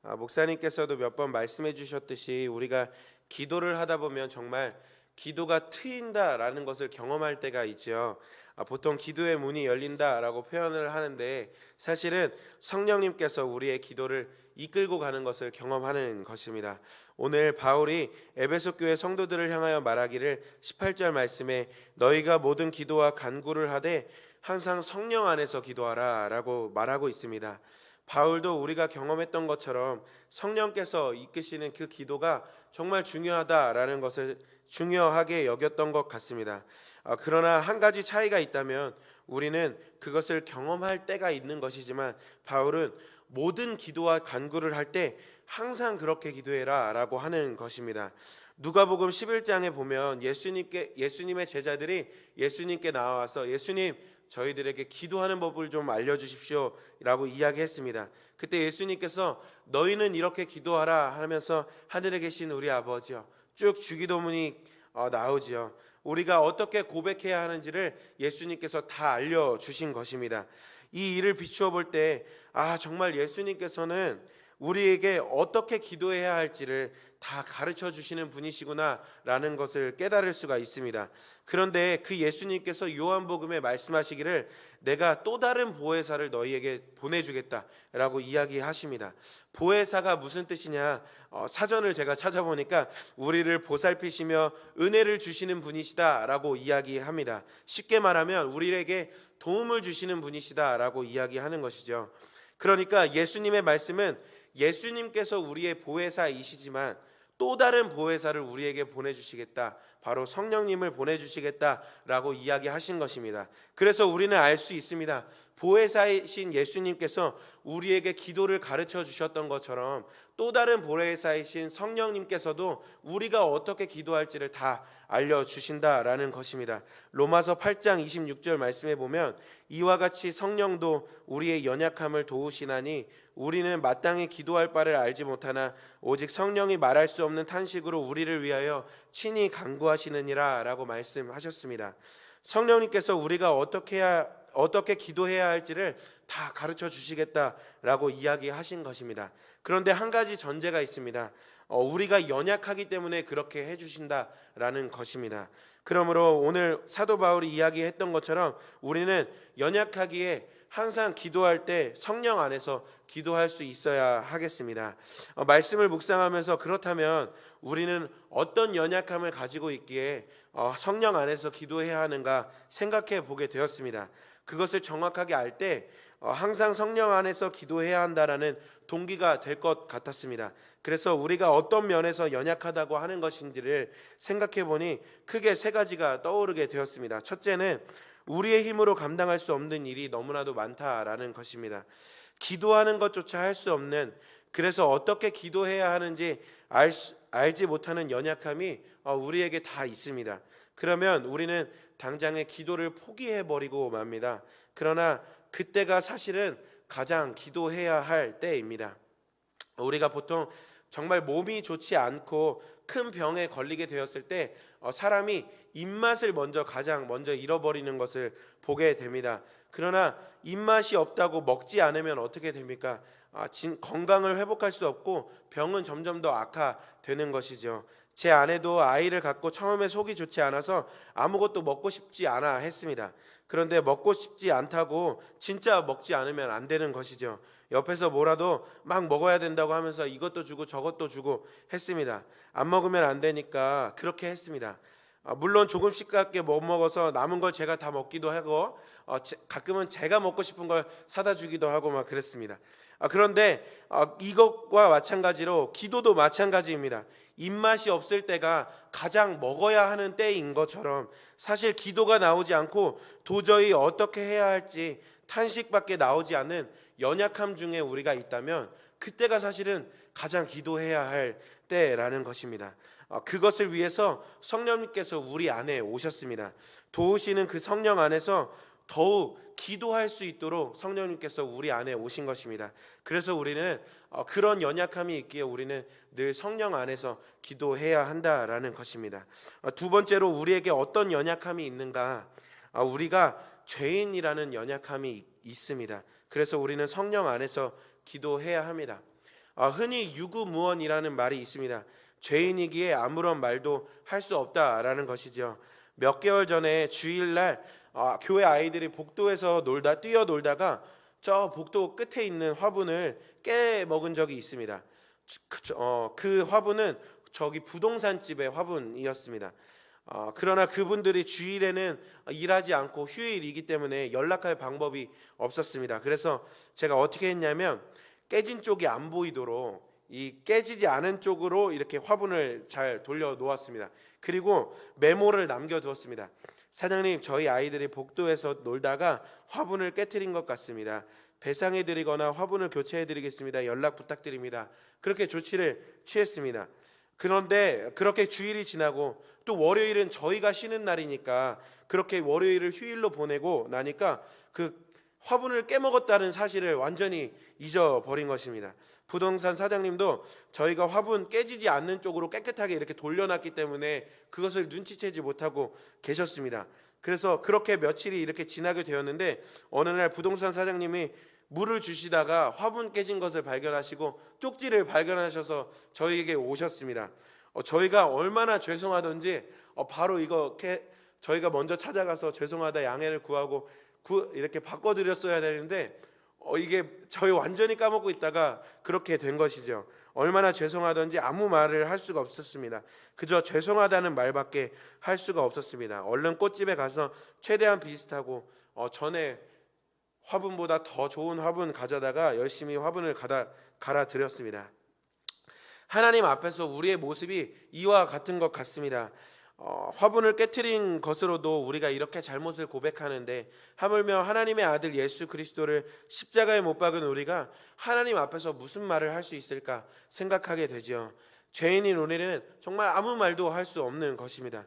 목사님께서도 몇 번 말씀해 주셨듯이 우리가 기도를 하다 보면 정말 기도가 트인다라는 것을 경험할 때가 있죠. 보통 기도의 문이 열린다라고 표현을 하는데 사실은 성령님께서 우리의 기도를 이끌고 가는 것을 경험하는 것입니다. 오늘 바울이 에베소 교회 성도들을 향하여 말하기를 18절 말씀에 너희가 모든 기도와 간구를 하되 항상 성령 안에서 기도하라라고 말하고 있습니다. 바울도 우리가 경험했던 것처럼 성령께서 이끄시는 그 기도가 정말 중요하다라는 것을 중요하게 여겼던 것 같습니다. 그러나 한 가지 차이가 있다면 우리는 그것을 경험할 때가 있는 것이지만 바울은 모든 기도와 간구를 할 때 항상 그렇게 기도해라라고 하는 것입니다. 누가복음 11장에 보면 예수님의 제자들이 예수님께 나와서 예수님 저희들에게 기도하는 법을 좀 알려주십시오 라고 이야기했습니다. 그때 예수님께서 너희는 이렇게 기도하라 하면서 하늘에 계신 우리 아버지요 쭉 주기도문이 나오지요. 우리가 어떻게 고백해야 하는지를 예수님께서 다 알려주신 것입니다. 이 일을 비추어 볼 때 정말 예수님께서는 우리에게 어떻게 기도해야 할지를 다 가르쳐 주시는 분이시구나라는 것을 깨달을 수가 있습니다. 그런데 그 예수님께서 요한복음에 말씀하시기를 내가 또 다른 보혜사를 너희에게 보내주겠다라고 이야기하십니다. 보혜사가 무슨 뜻이냐? 사전을 제가 찾아보니까 우리를 보살피시며 은혜를 주시는 분이시다라고 이야기합니다. 쉽게 말하면 우리에게 도움을 주시는 분이시다라고 이야기하는 것이죠. 그러니까 예수님의 말씀은 예수님께서 우리의 보혜사이시지만 또 다른 보혜사를 우리에게 보내주시겠다, 바로 성령님을 보내주시겠다라고 이야기하신 것입니다. 그래서 우리는 알 수 있습니다. 보혜사이신 예수님께서 우리에게 기도를 가르쳐 주셨던 것처럼 또 다른 보혜사이신 성령님께서도 우리가 어떻게 기도할지를 다 알려주신다라는 것입니다. 로마서 8장 26절 말씀에 보면 이와 같이 성령도 우리의 연약함을 도우시나니 우리는 마땅히 기도할 바를 알지 못하나 오직 성령이 말할 수 없는 탄식으로 우리를 위하여 친히 간구하시느니라 라고 말씀하셨습니다. 성령님께서 우리가 어떻게 기도해야 할지를 다 가르쳐 주시겠다라고 이야기하신 것입니다. 그런데 한 가지 전제가 있습니다. 우리가 연약하기 때문에 그렇게 해주신다라는 것입니다. 그러므로 오늘 사도 바울이 이야기했던 것처럼 우리는 연약하기에 항상 기도할 때 성령 안에서 기도할 수 있어야 하겠습니다. 말씀을 묵상하면서 그렇다면 우리는 어떤 연약함을 가지고 있기에 성령 안에서 기도해야 하는가 생각해 보게 되었습니다. 그것을 정확하게 알 때 항상 성령 안에서 기도해야 한다라는 동기가 될 것 같았습니다. 그래서 우리가 어떤 면에서 연약하다고 하는 것인지를 생각해 보니 크게 세 가지가 떠오르게 되었습니다. 첫째는 우리의 힘으로 감당할 수 없는 일이 너무나도 많다라는 것입니다. 기도하는 것조차 할 수 없는, 그래서 어떻게 기도해야 하는지 알지 못하는 연약함이 우리에게 다 있습니다. 그러면 우리는 당장에 기도를 포기해버리고 맙니다. 그러나 그때가 사실은 가장 기도해야 할 때입니다. 우리가 보통 정말 몸이 좋지 않고 큰 병에 걸리게 되었을 때 사람이 입맛을 가장 먼저 잃어버리는 것을 보게 됩니다. 그러나 입맛이 없다고 먹지 않으면 어떻게 됩니까? 건강을 회복할 수 없고 병은 점점 더 악화되는 것이죠. 제 아내도 아이를 갖고 처음에 속이 좋지 않아서 아무것도 먹고 싶지 않아 했습니다. 그런데 먹고 싶지 않다고 진짜 먹지 않으면 안 되는 것이죠. 옆에서 뭐라도 막 먹어야 된다고 하면서 이것도 주고 저것도 주고 했습니다. 안 먹으면 안 되니까 그렇게 했습니다. 물론 조금씩밖에 못 먹어서 남은 걸 제가 다 먹기도 하고 가끔은 제가 먹고 싶은 걸 사다 주기도 하고 막 그랬습니다. 그런데 이것과 마찬가지로 기도도 마찬가지입니다. 입맛이 없을 때가 가장 먹어야 하는 때인 것처럼 사실 기도가 나오지 않고 도저히 어떻게 해야 할지 탄식밖에 나오지 않는 연약함 중에 우리가 있다면 그때가 사실은 가장 기도해야 할 때라는 것입니다. 그것을 위해서 성령님께서 우리 안에 오셨습니다. 도우시는 그 성령 안에서 더욱 기도할 수 있도록 성령님께서 우리 안에 오신 것입니다. 그래서 우리는 그런 연약함이 있기에 우리는 늘 성령 안에서 기도해야 한다라는 것입니다. 두 번째로 우리에게 어떤 연약함이 있는가? 우리가 죄인이라는 연약함이 있습니다. 그래서 우리는 성령 안에서 기도해야 합니다. 흔히 유구무원이라는 말이 있습니다. 죄인이기에 아무런 말도 할 수 없다라는 것이죠. 몇 개월 전에 주일날 교회 아이들이 복도에서 뛰어놀다가 저 복도 끝에 있는 화분을 깨먹은 적이 있습니다. 그 화분은 저기 부동산 집의 화분이었습니다. 그러나 그분들이 주일에는 일하지 않고 휴일이기 때문에 연락할 방법이 없었습니다. 그래서 제가 어떻게 했냐면 깨진 쪽이 안 보이도록 이 깨지지 않은 쪽으로 이렇게 화분을 잘 돌려 놓았습니다. 그리고 메모를 남겨두었습니다. 사장님, 저희 아이들이 복도에서 놀다가 화분을 깨트린 것 같습니다. 배상해드리거나 화분을 교체해드리겠습니다. 연락 부탁드립니다. 그렇게 조치를 취했습니다. 그런데 그렇게 주일이 지나고 또 월요일은 저희가 쉬는 날이니까 그렇게 월요일을 휴일로 보내고 나니까 그 화분을 깨먹었다는 사실을 완전히 잊어버린 것입니다. 부동산 사장님도 저희가 화분 깨지지 않는 쪽으로 깨끗하게 이렇게 돌려놨기 때문에 그것을 눈치채지 못하고 계셨습니다. 그래서 그렇게 며칠이 이렇게 지나게 되었는데 어느 날 부동산 사장님이 물을 주시다가 화분 깨진 것을 발견하시고 쪽지를 발견하셔서 저희에게 오셨습니다. 저희가 얼마나 죄송하던지 바로 저희가 먼저 찾아가서 죄송하다 양해를 구하고 이렇게 바꿔드렸어야 되는데 이게 저희 완전히 까먹고 있다가 그렇게 된 것이죠. 얼마나 죄송하던지 아무 말을 할 수가 없었습니다. 그저 죄송하다는 말밖에 할 수가 없었습니다. 얼른 꽃집에 가서 최대한 비슷하고 전에 화분보다 더 좋은 화분 가져다가 열심히 화분을 갈아드렸습니다. 하나님 앞에서 우리의 모습이 이와 같은 것 같습니다. 화분을 깨트린 것으로도 우리가 이렇게 잘못을 고백하는데 하물며 하나님의 아들 예수 그리스도를 십자가에 못 박은 우리가 하나님 앞에서 무슨 말을 할 수 있을까 생각하게 되죠. 죄인인 우리는 정말 아무 말도 할 수 없는 것입니다.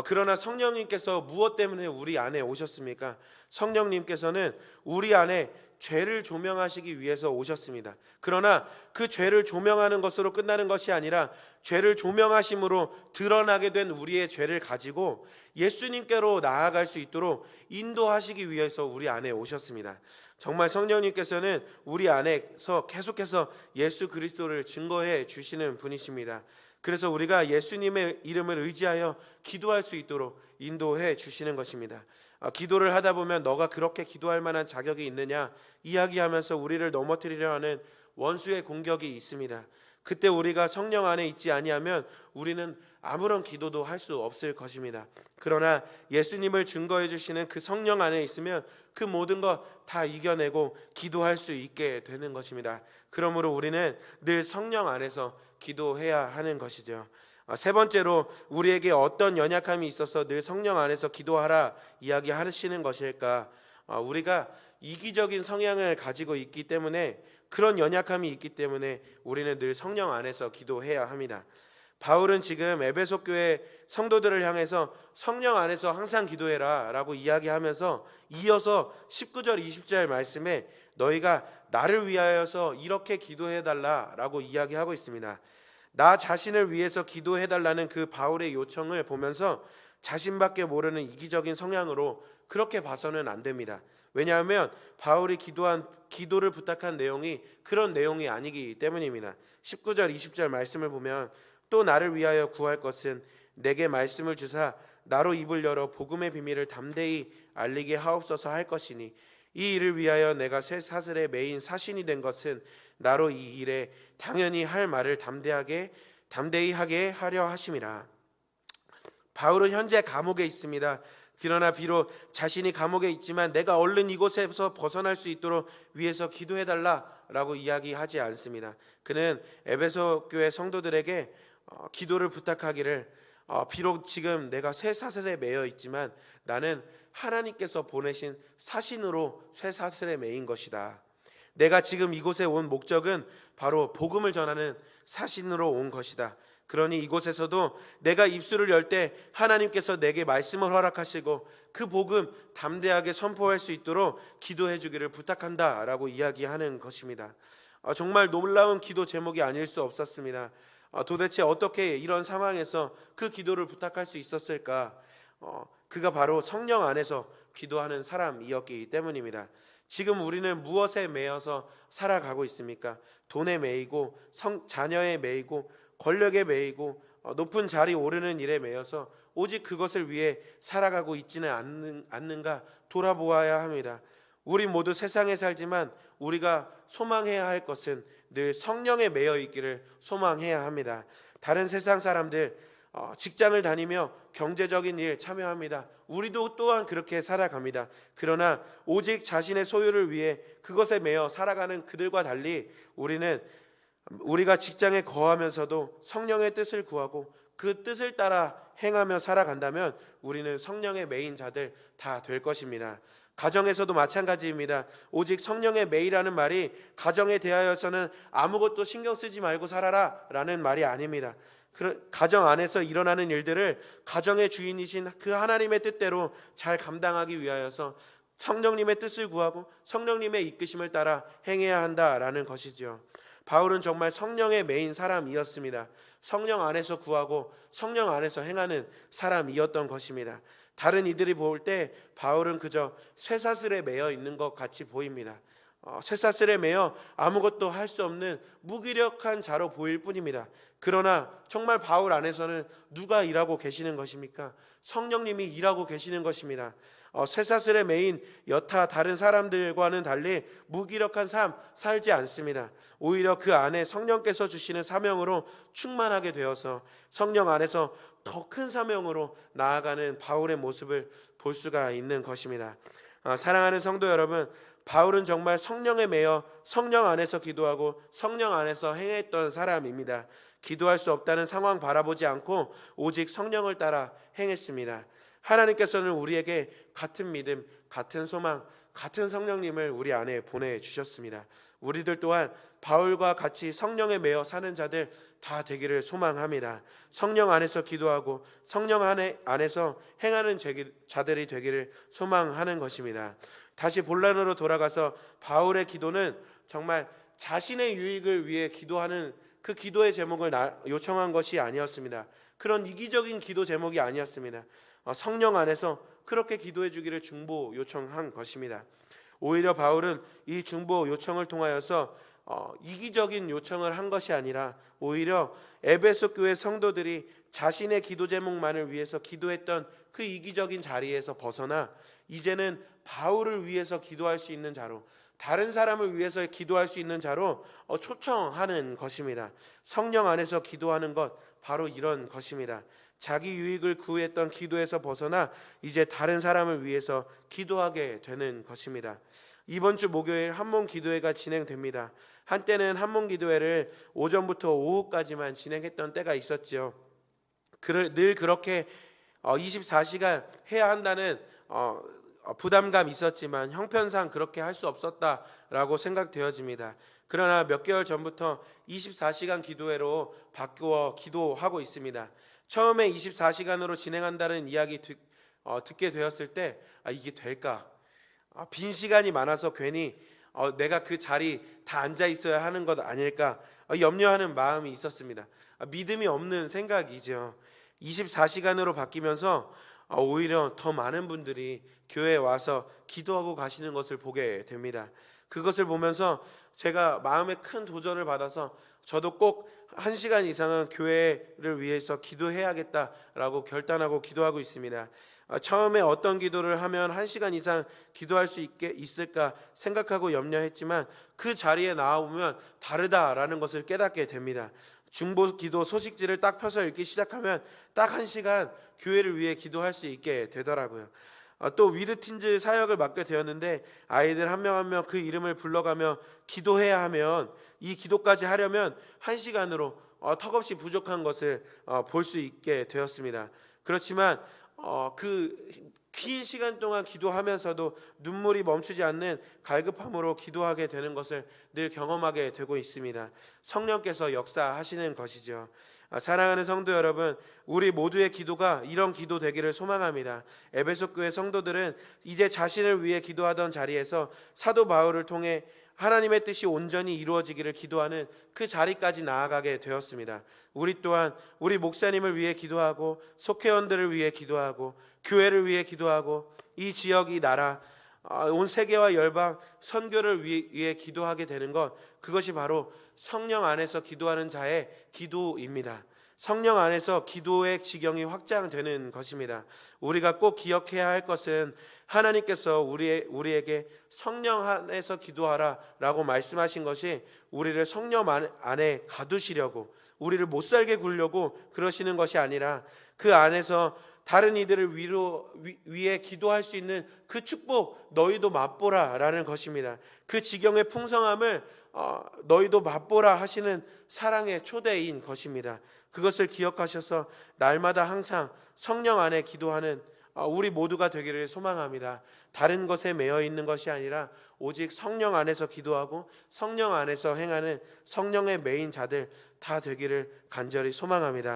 그러나 성령님께서 무엇 때문에 우리 안에 오셨습니까? 성령님께서는 우리 안에 죄를 조명하시기 위해서 오셨습니다. 그러나 그 죄를 조명하는 것으로 끝나는 것이 아니라 죄를 조명하심으로 드러나게 된 우리의 죄를 가지고 예수님께로 나아갈 수 있도록 인도하시기 위해서 우리 안에 오셨습니다. 정말 성령님께서는 우리 안에서 계속해서 예수 그리스도를 증거해 주시는 분이십니다. 그래서 우리가 예수님의 이름을 의지하여 기도할 수 있도록 인도해 주시는 것입니다. 기도를 하다 보면 너가 그렇게 기도할 만한 자격이 있느냐 이야기하면서 우리를 넘어뜨리려 하는 원수의 공격이 있습니다. 그때 우리가 성령 안에 있지 아니하면 우리는 아무런 기도도 할 수 없을 것입니다. 그러나 예수님을 증거해 주시는 그 성령 안에 있으면 그 모든 것 다 이겨내고 기도할 수 있게 되는 것입니다. 그러므로 우리는 늘 성령 안에서 기도해야 하는 것이죠. 세 번째로 우리에게 어떤 연약함이 있어서 늘 성령 안에서 기도하라 이야기하시는 것일까? 우리가 이기적인 성향을 가지고 있기 때문에 그런 연약함이 있기 때문에 우리는 늘 성령 안에서 기도해야 합니다. 바울은 지금 에베소 교회 성도들을 향해서 성령 안에서 항상 기도해라 라고 이야기하면서 이어서 19절 20절 말씀에 너희가 나를 위하여서 이렇게 기도해달라 라고 이야기하고 있습니다. 나 자신을 위해서 기도해달라는 그 바울의 요청을 보면서 자신밖에 모르는 이기적인 성향으로 그렇게 봐서는 안 됩니다. 왜냐하면 바울이 기도를 부탁한 내용이 그런 내용이 아니기 때문입니다. 19절 20절 말씀을 보면 또 나를 위하여 구할 것은 내게 말씀을 주사 나로 입을 열어 복음의 비밀을 담대히 알리게 하옵소서 할 것이니 이 일을 위하여 내가 새 사슬의 메인 사신이 된 것은 나로 이 일에 당연히 할 말을 담대히 하게 하려 하심이라. 바울은 현재 감옥에 있습니다. 그러나 비록 자신이 감옥에 있지만 내가 얼른 이곳에서 벗어날 수 있도록 위해서 기도해달라라고 이야기하지 않습니다. 그는 에베소 교회 성도들에게 기도를 부탁하기를 비록 지금 내가 새 사슬에 매여 있지만 나는 하나님께서 보내신 사신으로 새 사슬에 매인 것이다. 내가 지금 이곳에 온 목적은 바로 복음을 전하는 사신으로 온 것이다. 그러니 이곳에서도 내가 입술을 열 때 하나님께서 내게 말씀을 허락하시고 그 복음 담대하게 선포할 수 있도록 기도해 주기를 부탁한다 라고 이야기하는 것입니다. 정말 놀라운 기도 제목이 아닐 수 없었습니다. 도대체 어떻게 이런 상황에서 그 기도를 부탁할 수 있었을까? 그가 바로 성령 안에서 기도하는 사람이었기 때문입니다. 지금 우리는 무엇에 매여서 살아가고 있습니까? 돈에 매이고 자녀에 매이고 권력에 매이고 높은 자리 오르는 일에 매여서 오직 그것을 위해 살아가고 있지는 않는가 돌아보아야 합니다. 우리 모두 세상에 살지만 우리가 소망해야 할 것은 늘 성령에 매여 있기를 소망해야 합니다. 다른 세상 사람들 직장을 다니며 경제적인 일 참여합니다. 우리도 또한 그렇게 살아갑니다. 그러나 오직 자신의 소유를 위해 그것에 매여 살아가는 그들과 달리 우리가 직장에 거하면서도 성령의 뜻을 구하고 그 뜻을 따라 행하며 살아간다면 우리는 성령의 매인 자들 다 될 것입니다. 가정에서도 마찬가지입니다. 오직 성령의 매이라는 말이 가정에 대하여서는 아무것도 신경 쓰지 말고 살아라 라는 말이 아닙니다. 가정 안에서 일어나는 일들을 가정의 주인이신 그 하나님의 뜻대로 잘 감당하기 위하여서 성령님의 뜻을 구하고 성령님의 이끄심을 따라 행해야 한다라는 것이죠. 바울은 정말 성령의 매인 사람이었습니다. 성령 안에서 구하고 성령 안에서 행하는 사람이었던 것입니다. 다른 이들이 볼 때 바울은 그저 쇠사슬에 매여 있는 것 같이 보입니다. 쇠사슬에 매여 아무것도 할 수 없는 무기력한 자로 보일 뿐입니다. 그러나 정말 바울 안에서는 누가 일하고 계시는 것입니까? 성령님이 일하고 계시는 것입니다. 쇠사슬에 매인 여타 다른 사람들과는 달리 무기력한 삶 살지 않습니다. 오히려 그 안에 성령께서 주시는 사명으로 충만하게 되어서 성령 안에서 더 큰 사명으로 나아가는 바울의 모습을 볼 수가 있는 것입니다. 사랑하는 성도 여러분, 바울은 정말 성령에 매여 성령 안에서 기도하고 성령 안에서 행했던 사람입니다. 기도할 수 없다는 상황 바라보지 않고 오직 성령을 따라 행했습니다. 하나님께서는 우리에게 같은 믿음, 같은 소망, 같은 성령님을 우리 안에 보내주셨습니다. 우리들 또한 바울과 같이 성령에 매여 사는 자들 다 되기를 소망합니다. 성령 안에서 기도하고 성령 안에서 행하는 자들이 되기를 소망하는 것입니다. 다시 본론으로 돌아가서 바울의 기도는 정말 자신의 유익을 위해 기도하는 그 기도의 제목을 요청한 것이 아니었습니다. 그런 이기적인 기도 제목이 아니었습니다. 성령 안에서 그렇게 기도해 주기를 중보 요청한 것입니다. 오히려 바울은 이 중보 요청을 통하여서 이기적인 요청을 한 것이 아니라 오히려 에베소 교회 성도들이 자신의 기도 제목만을 위해서 기도했던 그 이기적인 자리에서 벗어나 이제는 바울을 위해서 기도할 수 있는 자로, 다른 사람을 위해서 기도할 수 있는 자로 초청하는 것입니다. 성령 안에서 기도하는 것 바로 이런 것입니다. 자기 유익을 구했던 기도에서 벗어나 이제 다른 사람을 위해서 기도하게 되는 것입니다. 이번 주 목요일 한문 기도회가 진행됩니다. 한때는 한문 기도회를 오전부터 오후까지만 진행했던 때가 있었죠. 늘 그렇게 24시간 해야 한다는 부담감이 있었지만 형편상 그렇게 할 수 없었다라고 생각되어집니다. 그러나 몇 개월 전부터 24시간 기도회로 바꾸어 기도하고 있습니다. 처음에 24시간으로 진행한다는 이야기 듣게 되었을 때 이게 될까? 빈 시간이 많아서 괜히 내가 그 자리 다 앉아 있어야 하는 것 아닐까 염려하는 마음이 있었습니다. 믿음이 없는 생각이죠. 24시간으로 바뀌면서 오히려 더 많은 분들이 교회에 와서 기도하고 가시는 것을 보게 됩니다. 그것을 보면서 제가 마음에 큰 도전을 받아서 저도 꼭 1시간 이상은 교회를 위해서 기도해야겠다라고 결단하고 기도하고 있습니다. 처음에 어떤 기도를 하면 1시간 이상 기도할 수 있을까 생각하고 염려했지만 그 자리에 나와보면 다르다라는 것을 깨닫게 됩니다. 중보 기도 소식지를 딱 펴서 읽기 시작하면 딱 1시간 교회를 위해 기도할 수 있게 되더라고요. 또 위르틴즈 사역을 맡게 되었는데 아이들 한 명 한 명 그 이름을 불러가며 기도해야 하면 이 기도까지 하려면 1시간으로 턱없이 부족한 것을 볼 수 있게 되었습니다. 그렇지만 그 긴 시간 동안 기도하면서도 눈물이 멈추지 않는 갈급함으로 기도하게 되는 것을 늘 경험하게 되고 있습니다. 성령께서 역사하시는 것이죠. 사랑하는 성도 여러분, 우리 모두의 기도가 이런 기도 되기를 소망합니다. 에베소 교회 성도들은 이제 자신을 위해 기도하던 자리에서 사도 바울을 통해 하나님의 뜻이 온전히 이루어지기를 기도하는 그 자리까지 나아가게 되었습니다. 우리 또한 우리 목사님을 위해 기도하고 속회원들을 위해 기도하고 교회를 위해 기도하고 이 지역 이 나라 온 세계와 열방 선교를 위해 기도하게 되는 것, 그것이 바로 성령 안에서 기도하는 자의 기도입니다. 성령 안에서 기도의 지경이 확장되는 것입니다. 우리가 꼭 기억해야 할 것은 하나님께서 우리에게 성령 안에서 기도하라 라고 말씀하신 것이 우리를 성령 안에 가두시려고, 우리를 못 살게 굴려고 그러시는 것이 아니라 그 안에서 다른 이들을 위해 기도할 수 있는 그 축복 너희도 맛보라 라는 것입니다. 그 지경의 풍성함을 너희도 맛보라 하시는 사랑의 초대인 것입니다. 그것을 기억하셔서 날마다 항상 성령 안에 기도하는 우리 모두가 되기를 소망합니다. 다른 것에 매여 있는 것이 아니라 오직 성령 안에서 기도하고 성령 안에서 행하는 성령의 메인 자들 다 되기를 간절히 소망합니다.